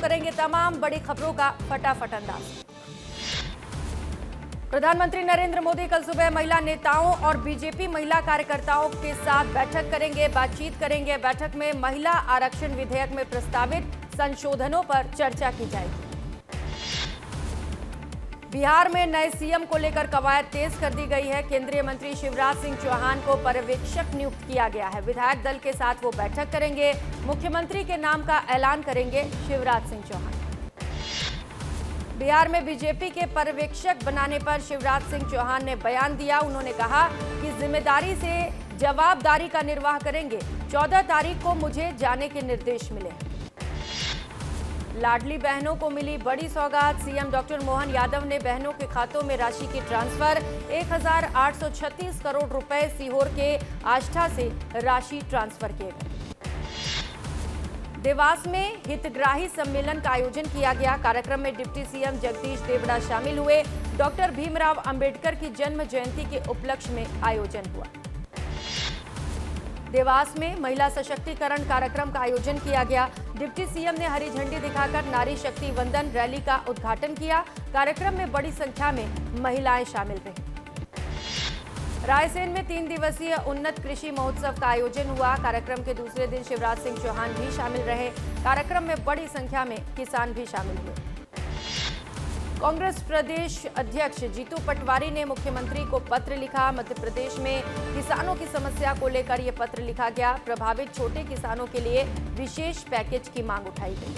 करेंगे तमाम बड़ी खबरों का फटाफट अंदाज। प्रधानमंत्री नरेंद्र मोदी कल सुबह महिला नेताओं और बीजेपी महिला कार्यकर्ताओं के साथ बैठक करेंगे, बातचीत करेंगे। बैठक में महिला आरक्षण विधेयक में प्रस्तावित संशोधनों पर चर्चा की जाएगी। बिहार में नए सीएम को लेकर कवायद तेज कर दी गई है। केंद्रीय मंत्री शिवराज सिंह चौहान को पर्यवेक्षक नियुक्त किया गया है। विधायक दल के साथ वो बैठक करेंगे। मुख्यमंत्री के नाम का ऐलान करेंगे शिवराज सिंह चौहान। बिहार में बीजेपी के पर्यवेक्षक बनाने पर शिवराज सिंह चौहान ने बयान दिया। उन्होंने कहा कि जिम्मेदारी से जवाबदारी का निर्वाह करेंगे। 14 तारीख को मुझे जाने के निर्देश मिले। लाडली बहनों को मिली बड़ी सौगात। सीएम डॉक्टर मोहन यादव ने बहनों के खातों में राशि की ट्रांसफर। 1836 करोड़ रुपए सीहोर के आष्ठा से राशि ट्रांसफर किए गए। देवास में हितग्राही सम्मेलन का आयोजन किया गया। कार्यक्रम में डिप्टी सीएम जगदीश देवड़ा शामिल हुए। डॉक्टर भीमराव अंबेडकर की जन्म जयंती के उपलक्ष्य में आयोजन हुआ। देवास में महिला सशक्तिकरण कार्यक्रम का आयोजन किया गया। डिप्टी सीएम ने हरी झंडी दिखाकर नारी शक्ति वंदन रैली का उद्घाटन किया। कार्यक्रम में बड़ी संख्या में महिलाएं शामिल रहीं। रायसेन में 3 दिवसीय उन्नत कृषि महोत्सव का आयोजन हुआ। कार्यक्रम के दूसरे दिन शिवराज सिंह चौहान भी शामिल रहे। कार्यक्रम में बड़ी संख्या में किसान भी शामिल हुए। कांग्रेस प्रदेश अध्यक्ष जीतू पटवारी ने मुख्यमंत्री को पत्र लिखा। मध्य प्रदेश में किसानों की समस्या को लेकर यह पत्र लिखा गया। प्रभावित छोटे किसानों के लिए विशेष पैकेज की मांग उठाई गई।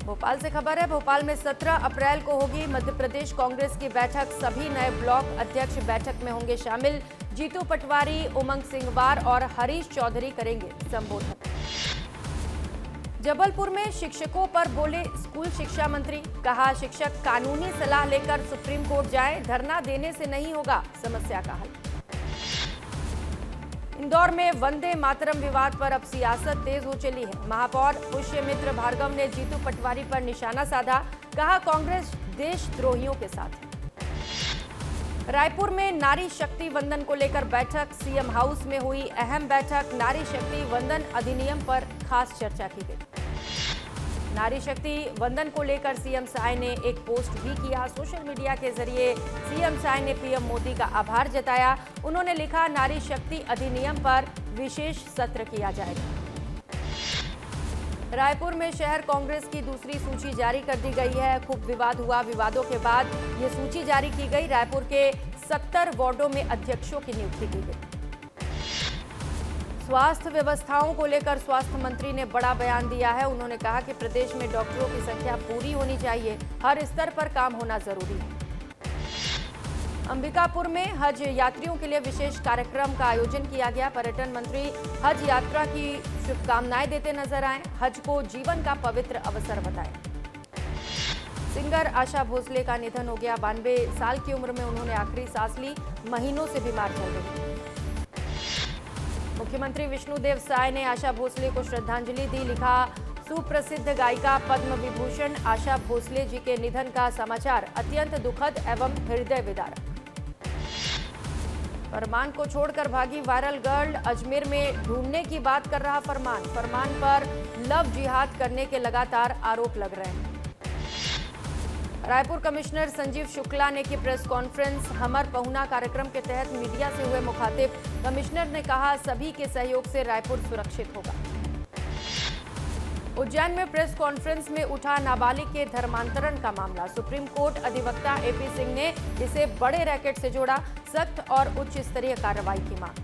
भोपाल से खबर है। भोपाल में 17 अप्रैल को होगी मध्य प्रदेश कांग्रेस की बैठक। सभी नए ब्लॉक अध्यक्ष बैठक में होंगे शामिल। जीतू पटवारी, उमंग सिंहवार और हरीश चौधरी करेंगे संबोधन। जबलपुर में शिक्षकों पर बोले स्कूल शिक्षा मंत्री। कहा शिक्षक कानूनी सलाह लेकर सुप्रीम कोर्ट जाए, धरना देने से नहीं होगा समस्या का हल। इंदौर में वंदे मातरम विवाद पर अब सियासत तेज हो चली है। महापौर पुष्यमित्र भार्गव ने जीतू पटवारी पर निशाना साधा। कहा कांग्रेस देशद्रोहियों के साथ है। रायपुर में नारी शक्ति वंदन को लेकर बैठक। सीएम हाउस में हुई अहम बैठक। नारी शक्ति वंदन अधिनियम पर खास चर्चा की गई। नारी शक्ति वंदन को लेकर सीएम साय ने एक पोस्ट भी किया। सोशल मीडिया के जरिए सीएम साय ने पीएम मोदी का आभार जताया। उन्होंने लिखा नारी शक्ति अधिनियम पर विशेष सत्र किया जाएगा। रायपुर में शहर कांग्रेस की दूसरी सूची जारी कर दी गई है। खूब विवाद हुआ। विवादों के बाद ये सूची जारी की गई। रायपुर के 70 वार्डों में अध्यक्षों की नियुक्ति की गई। स्वास्थ्य व्यवस्थाओं को लेकर स्वास्थ्य मंत्री ने बड़ा बयान दिया है। उन्होंने कहा कि प्रदेश में डॉक्टरों की संख्या पूरी होनी चाहिए। हर स्तर पर काम होना जरूरी है। अंबिकापुर में हज यात्रियों के लिए विशेष कार्यक्रम का आयोजन किया गया। पर्यटन मंत्री हज यात्रा की शुभकामनाएं देते नजर आए। हज को जीवन का पवित्र अवसर बताया। सिंगर आशा भोसले का निधन हो गया। 92 साल की उम्र में उन्होंने आखिरी सांस ली। महीनों से बीमार चल रही। मुख्यमंत्री विष्णुदेव साय ने आशा भोसले को श्रद्धांजलि दी। लिखा सुप्रसिद्ध गायिका पद्म विभूषण आशा भोसले जी के निधन का समाचार अत्यंत दुखद एवं हृदय विदारक। फरमान को छोड़कर भागी वायरल गर्ल। अजमेर में ढूंढने की बात कर रहा फरमान। फरमान पर लव जिहाद करने के लगातार आरोप लग रहे हैं। रायपुर कमिश्नर संजीव शुक्ला ने की प्रेस कॉन्फ्रेंस। हमर पहुना कार्यक्रम के तहत मीडिया से हुए मुखातिब। कमिश्नर ने कहा सभी के सहयोग से रायपुर सुरक्षित होगा। उज्जैन में प्रेस कॉन्फ्रेंस में उठा नाबालिग के धर्मांतरण का मामला। सुप्रीम कोर्ट अधिवक्ता एपी सिंह ने इसे बड़े रैकेट से जोड़ा। सख्त और उच्च स्तरीय कार्रवाई की मांग।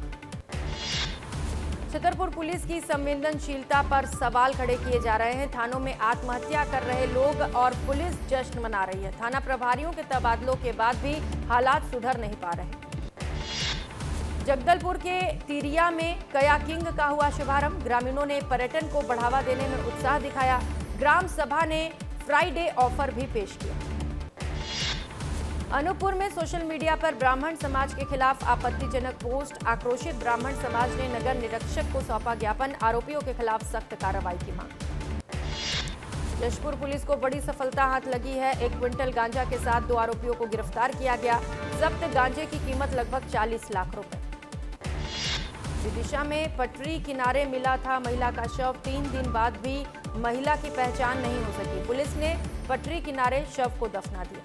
छतरपुर पुलिस की संवेदनशीलता पर सवाल खड़े किए जा रहे हैं। थानों में आत्महत्या कर रहे लोग और पुलिस जश्न मना रही है। थाना प्रभारियों के तबादलों के बाद भी हालात सुधर नहीं पा रहे। जगदलपुर के तिरिया में कयाकिंग का हुआ शुभारंभ। ग्रामीणों ने पर्यटन को बढ़ावा देने में उत्साह दिखाया। ग्राम सभा ने फ्राइडे ऑफर भी पेश किया। अनूपपुर में सोशल मीडिया पर ब्राह्मण समाज के खिलाफ आपत्तिजनक पोस्ट। आक्रोशित ब्राह्मण समाज ने नगर निरीक्षक को सौंपा ज्ञापन। आरोपियों के खिलाफ सख्त कार्रवाई की मांग। जशपुर पुलिस को बड़ी सफलता हाथ लगी है। 1 क्विंटल गांजा के साथ 2 आरोपियों को गिरफ्तार किया गया। जब्त गांजे की कीमत लगभग 40 लाख रुपए। विदिशा में पटरी किनारे मिला था महिला का शव। 3 दिन बाद भी महिला की पहचान नहीं हो सकी। पुलिस ने पटरी किनारे शव को दफना दिया।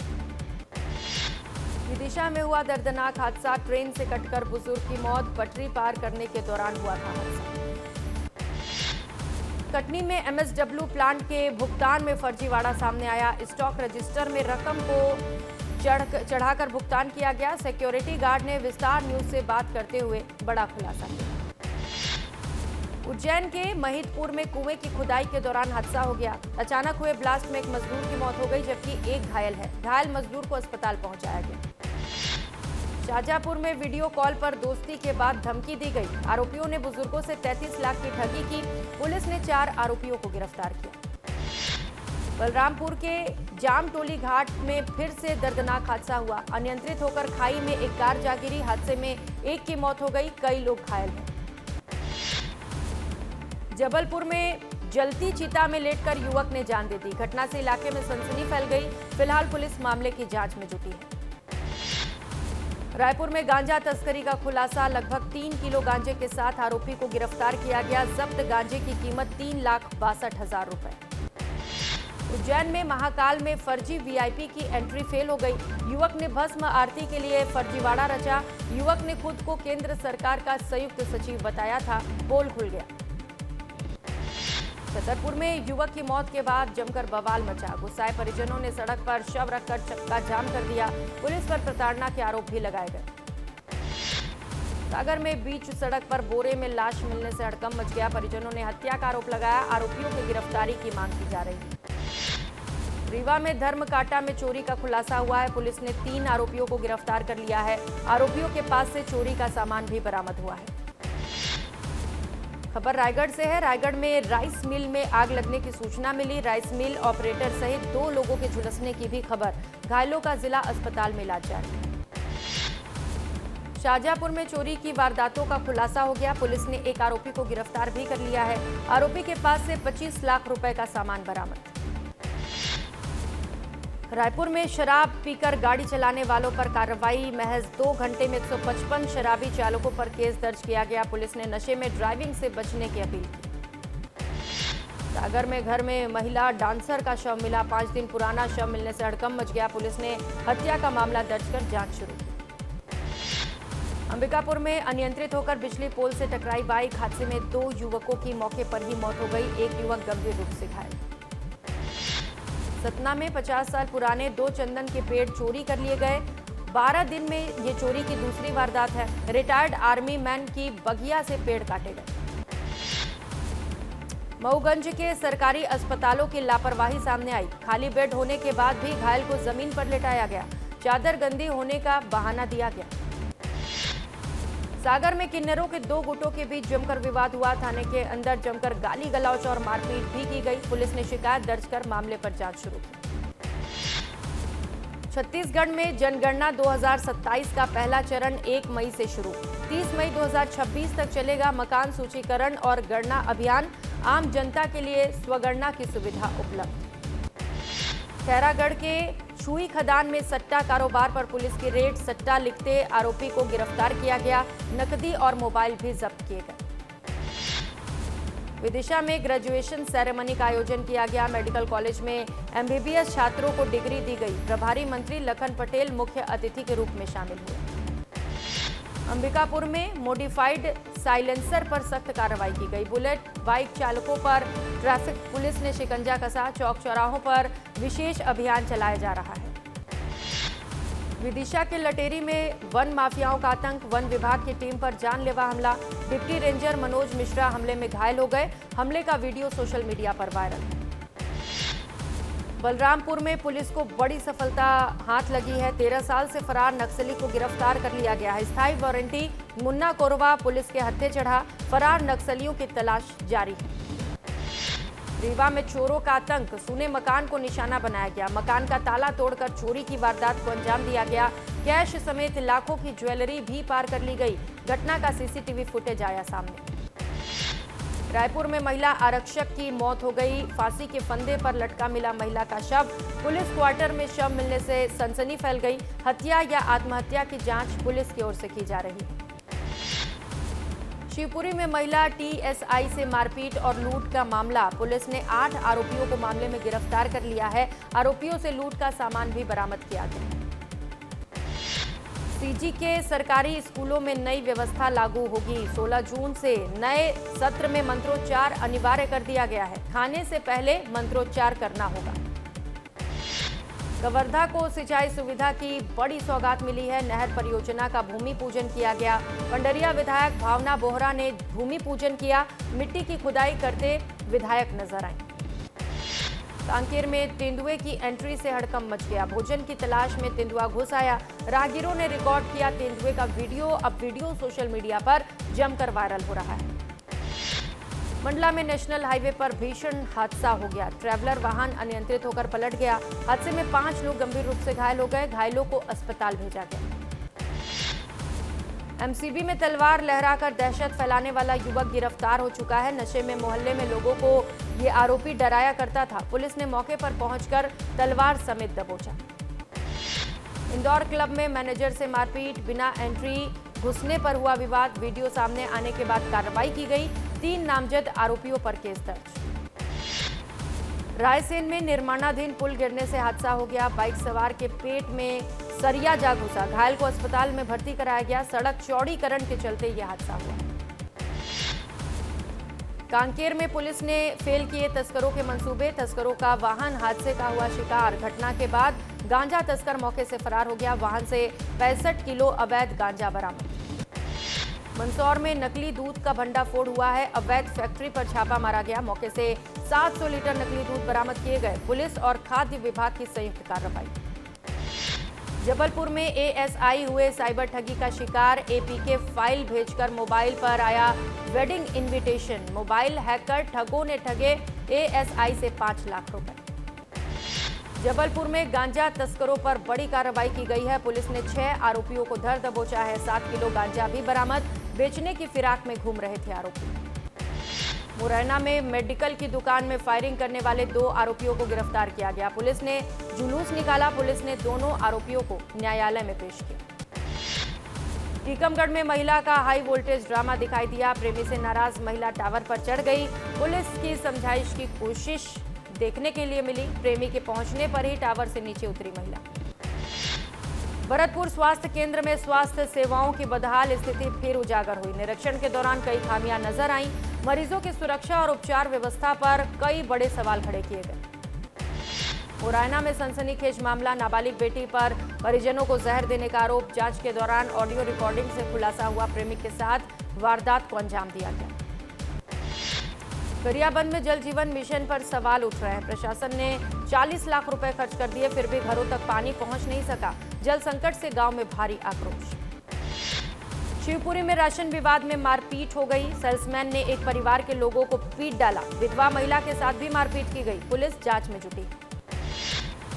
विदिशा में हुआ दर्दनाक हादसा। ट्रेन से कटकर बुजुर्ग की मौत। पटरी पार करने के दौरान हुआ था हादसा। कटनी में एमएसडब्ल्यू प्लांट के भुगतान में फर्जीवाड़ा सामने आया। स्टॉक रजिस्टर में रकम को चढ़ाकर भुगतान किया गया। सिक्योरिटी गार्ड ने विस्तार न्यूज से बात करते हुए बड़ा खुलासा किया। उज्जैन के महिदपुर में कुएं की खुदाई के दौरान हादसा हो गया। अचानक हुए ब्लास्ट में एक मजदूर की मौत हो गई, जबकि एक घायल है। घायल मजदूर को अस्पताल पहुंचाया गया। शाहजहांपुर में वीडियो कॉल पर दोस्ती के बाद धमकी दी गई। आरोपियों ने बुजुर्गों से 33 लाख की ठगी की। पुलिस ने 4 आरोपियों को गिरफ्तार किया। बलरामपुर के जामटोली घाट में फिर से दर्दनाक हादसा हुआ। अनियंत्रित होकर खाई में एक कार जा गिरी। हादसे में एक की मौत हो गई, कई लोग घायल हैं। जबलपुर में जलती चिता में लेटकर युवक ने जान दे दी। घटना से इलाके में सनसनी फैल गई। फिलहाल पुलिस मामले की जांच में जुटी है। रायपुर में गांजा तस्करी का खुलासा। लगभग 3 किलो गांजे के साथ आरोपी को गिरफ्तार किया गया। जब्त गांजे की कीमत 3,62,000 रुपए। उज्जैन में महाकाल में फर्जी वीआईपी की एंट्री फेल हो गई। युवक ने भस्म आरती के लिए फर्जीवाड़ा रचा। युवक ने खुद को केंद्र सरकार का संयुक्त सचिव बताया था। पोल खुल गया। छतरपुर में युवक की मौत के बाद जमकर बवाल मचा। गुस्साए परिजनों ने सड़क पर शव रखकर चक्का जाम कर दिया। पुलिस पर प्रताड़ना के आरोप भी लगाए गए। सागर में बीच सड़क पर बोरे में लाश मिलने से हड़कंप मच गया। परिजनों ने हत्या का आरोप लगाया। आरोपियों की गिरफ्तारी की मांग की जा रही है। रीवा में धर्मकांटा में चोरी का खुलासा हुआ है। पुलिस ने 3 आरोपियों को गिरफ्तार कर लिया है। आरोपियों के पास से चोरी का सामान भी बरामद हुआ है। खबर रायगढ़ से है। रायगढ़ में राइस मिल में आग लगने की सूचना मिली। राइस मिल ऑपरेटर सहित 2 लोगों के झुलसने की भी खबर। घायलों का जिला अस्पताल में इलाज जारी। शाहजहांपुर में चोरी की वारदातों का खुलासा हो गया। पुलिस ने एक आरोपी को गिरफ्तार भी कर लिया है। आरोपी के पास से 25 लाख रुपए का सामान बरामद। रायपुर में शराब पीकर गाड़ी चलाने वालों पर कार्रवाई। महज 2 घंटे में 155 शराबी चालकों पर केस दर्ज किया गया। पुलिस ने नशे में ड्राइविंग से बचने की अपील की। सागर में घर में महिला डांसर का शव मिला। 5 दिन पुराना शव मिलने से हड़कंप मच गया। पुलिस ने हत्या का मामला दर्ज कर जांच शुरू की। अंबिकापुर में अनियंत्रित होकर बिजली पोल से टकराई बाइक। हादसे में 2 युवकों की मौके पर ही मौत हो गई। एक युवक गंभीर रूप से घायल। सतना में 50 साल पुराने 2 चंदन के पेड़ चोरी कर लिए गए। 12 दिन में ये चोरी की दूसरी वारदात है। रिटायर्ड आर्मी मैन की बगिया से पेड़ काटे गए। मऊगंज के सरकारी अस्पतालों की लापरवाही सामने आई। खाली बेड होने के बाद भी घायल को जमीन पर लेटाया गया। चादर गंदी होने का बहाना दिया गया। सागर में किन्नरों के 2 गुटों के बीच जमकर विवाद हुआ। थाने के अंदर जमकर गाली गलौच और मारपीट भी की गई। पुलिस ने शिकायत दर्ज कर मामले पर जांच शुरू की। छत्तीसगढ़ में जनगणना 2027 का पहला चरण 1 मई से शुरू। 30 मई 2026 तक चलेगा मकान सूचीकरण और गणना अभियान। आम जनता के लिए स्वगणना की सुविधा उपलब्ध। खैरागढ़ के छुई खदान में सट्टा कारोबार पर पुलिस की रेड। सट्टा लिखते आरोपी को गिरफ्तार किया गया। नकदी और मोबाइल भी जब्त किए गए। विदिशा में ग्रेजुएशन सेरेमनी का आयोजन किया गया। मेडिकल कॉलेज में एमबीबीएस छात्रों को डिग्री दी गई। प्रभारी मंत्री लखन पटेल मुख्य अतिथि के रूप में शामिल हुए। अंबिकापुर में मॉडिफाइड साइलेंसर पर सख्त कार्रवाई की गई। बुलेट बाइक चालकों पर ट्रैफिक पुलिस ने शिकंजा कसा। चौक चौराहों पर विशेष अभियान चलाया जा रहा है। विदिशा के लटेरी में वन माफियाओं का आतंक। वन विभाग की टीम पर जानलेवा हमला। डिप्टी रेंजर मनोज मिश्रा हमले में घायल हो गए। हमले का वीडियो सोशल मीडिया पर वायरल। बलरामपुर में पुलिस को बड़ी सफलता हाथ लगी है। 13 साल से फरार नक्सली को गिरफ्तार कर लिया गया है। स्थायी वारंटी मुन्ना कोरवा पुलिस के हत्थे चढ़ा। फरार नक्सलियों की तलाश जारी है। रीवा में चोरों का आतंक। सूने मकान को निशाना बनाया गया। मकान का ताला तोड़कर चोरी की वारदात को अंजाम दिया गया। कैश समेत लाखों की ज्वेलरी भी पार कर ली गई। घटना का सीसीटीवी फुटेज आया सामने। रायपुर में महिला आरक्षक की मौत हो गई। फांसी के फंदे पर लटका मिला महिला का शव। पुलिस क्वार्टर में शव मिलने से सनसनी फैल गई। हत्या या आत्महत्या की जांच पुलिस की ओर से की जा रही है। शिवपुरी में महिला टीएसआई से मारपीट और लूट का मामला। पुलिस ने 8 आरोपियों को मामले में गिरफ्तार कर लिया है। आरोपियों से लूट का सामान भी बरामद किया गया। सीजी के सरकारी स्कूलों में नई व्यवस्था लागू होगी। 16 जून से नए सत्र में मंत्रोच्चार अनिवार्य कर दिया गया है। खाने से पहले मंत्रोच्चार करना होगा। कवर्धा को सिंचाई सुविधा की बड़ी सौगात मिली है। नहर परियोजना का भूमि पूजन किया गया। पंडरिया विधायक भावना बोहरा ने भूमि पूजन किया। मिट्टी की खुदाई करते विधायक नजर आए। कांकेर में तेंदुए की एंट्री से हड़कंप मच गया। भोजन की तलाश में तेंदुआ घुस आया। राहगीरों ने रिकॉर्ड किया तेंदुए का वीडियो। अब वीडियो सोशल मीडिया पर जमकर वायरल हो रहा है। मंडला में नेशनल हाईवे पर भीषण हादसा हो गया। ट्रैवलर वाहन अनियंत्रित होकर पलट गया। हादसे में 5 लोग गंभीर रूप से घायल हो गए। घायलों को अस्पताल भेजा गया। एमसीबी में तलवार लहराकर दहशत फैलाने वाला युवक गिरफ्तार हो चुका है। नशे में मोहल्ले में लोगों को ये आरोपी डराया करता था। पुलिस ने मौके पर पहुंचकर तलवार समेत दबोचा। इंदौर क्लब में मैनेजर से मारपीट, बिना एंट्री घुसने पर हुआ विवाद। वीडियो सामने आने के बाद कार्रवाई की गई। 3 नामजद आरोपियों पर केस दर्ज। रायसेन में निर्माणाधीन पुल गिरने से हादसा हो गया। बाइक सवार के पेट में सरिया जा घुसा। घायल को अस्पताल में भर्ती कराया गया। सड़क चौड़ीकरण के चलते यह हादसा हुआ। कांकेर में पुलिस ने फेल किए तस्करों के मंसूबे। तस्करों का वाहन हादसे का हुआ शिकार। घटना के बाद गांजा तस्कर मौके से फरार हो गया। वाहन से 65 किलो अवैध गांजा बरामद। मंदसौर में नकली दूध का भंडाफोड़ हुआ है। अवैध फैक्ट्री पर छापा मारा गया। मौके से 700 लीटर नकली दूध बरामद किए गए। पुलिस और खाद्य विभाग की संयुक्त कार्रवाई। जबलपुर में एएसआई हुए साइबर ठगी का शिकार। एपीके फाइल भेजकर मोबाइल पर आया वेडिंग इनविटेशन। मोबाइल हैकर ठगों ने ठगे एएसआई से 5 लाख रुपए। जबलपुर में गांजा तस्करों पर बड़ी कार्रवाई की गई है। पुलिस ने 6 आरोपियों को धर दबोचा है। 7 किलो गांजा भी बरामद। बेचने की फिराक में घूम रहे थे आरोपी। मुरैना में मेडिकल की दुकान में फायरिंग करने वाले 2 आरोपियों को गिरफ्तार किया गया। पुलिस ने जुलूस निकाला। पुलिस ने दोनों आरोपियों को न्यायालय में पेश किया। टीकमगढ़ में महिला का हाई वोल्टेज ड्रामा दिखाई दिया। प्रेमी से नाराज महिला टावर पर चढ़ गई। पुलिस की समझाइश की कोशिश देखने के लिए मिली। प्रेमी के पहुंचने पर ही टावर से नीचे उतरी महिला। भरतपुर स्वास्थ्य केंद्र में स्वास्थ्य सेवाओं की बदहाल स्थिति फिर उजागर हुई। निरीक्षण के दौरान कई खामियां नजर आईं। मरीजों की सुरक्षा और उपचार व्यवस्था पर कई बड़े सवाल खड़े किए गए। मुरैना में सनसनीखेज मामला। नाबालिग बेटी पर परिजनों को जहर देने का आरोप। जांच के दौरान ऑडियो रिकॉर्डिंग से खुलासा हुआ प्रेमी के साथ वारदात को अंजाम दिया गया। गरियाबंद में जल जीवन मिशन पर सवाल उठ रहे हैं। प्रशासन ने 40 लाख रुपए खर्च कर दिए, फिर भी घरों तक पानी पहुंच नहीं सका। जल संकट से गांव में भारी आक्रोश। शिवपुरी में राशन विवाद में मारपीट हो गई। सेल्समैन ने एक परिवार के लोगों को पीट डाला। विधवा महिला के साथ भी मारपीट की गई। पुलिस जांच में जुटी।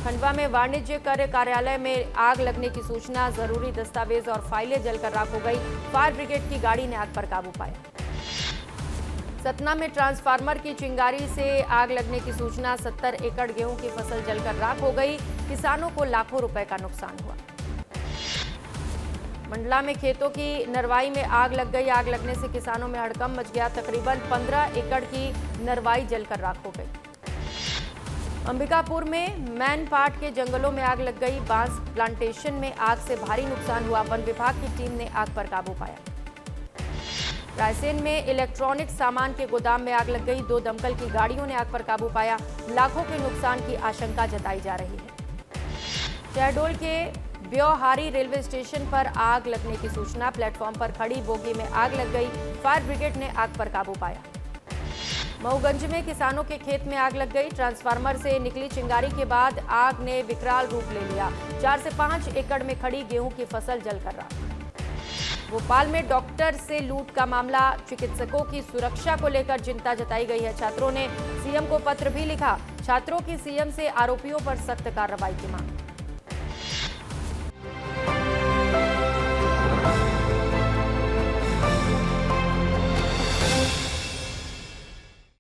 खंडवा में वाणिज्य कर कार्यालय में आग लगने की सूचना। जरूरी दस्तावेज और फाइलें जलकर राख हो गई। फायर ब्रिगेड की गाड़ी ने आग पर काबू पाया। सतना में ट्रांसफार्मर की चिंगारी से आग लगने की सूचना। 70 एकड़ गेहूं की फसल जलकर राख हो गई। किसानों को लाखों रुपए का नुकसान हुआ। मंडला में खेतों की नरवाई में आग लग गई। आग लगने से किसानों में हड़कंप मच गया। तकरीबन 15 एकड़ की नरवाई जलकर राख हो गई। अंबिकापुर में मैनपाट के जंगलों में आग लग गई। बांस प्लांटेशन में आग से भारी नुकसान हुआ। वन विभाग की टीम ने आग पर काबू पाया। रायसेन में इलेक्ट्रॉनिक सामान के गोदाम में आग लग गई। 2 दमकल की गाड़ियों ने आग पर काबू पाया। लाखों के नुकसान की आशंका जताई जा रही है। शहडोल के ब्योहारी रेलवे स्टेशन पर आग लगने की सूचना। प्लेटफॉर्म पर खड़ी बोगी में आग लग गई। फायर ब्रिगेड ने आग पर काबू पाया। मऊगंज में किसानों के खेत में आग लग गई। ट्रांसफार्मर से निकली चिंगारी के बाद आग ने विकराल रूप ले लिया। 4 से 5 एकड़ में खड़ी गेहूं की फसल जलकर राख। भोपाल में डॉक्टर से लूट का मामला। चिकित्सकों की सुरक्षा को लेकर चिंता जताई गई है। छात्रों ने सीएम को पत्र भी लिखा। छात्रों की सीएम से आरोपियों पर सख्त कार्रवाई की मांग।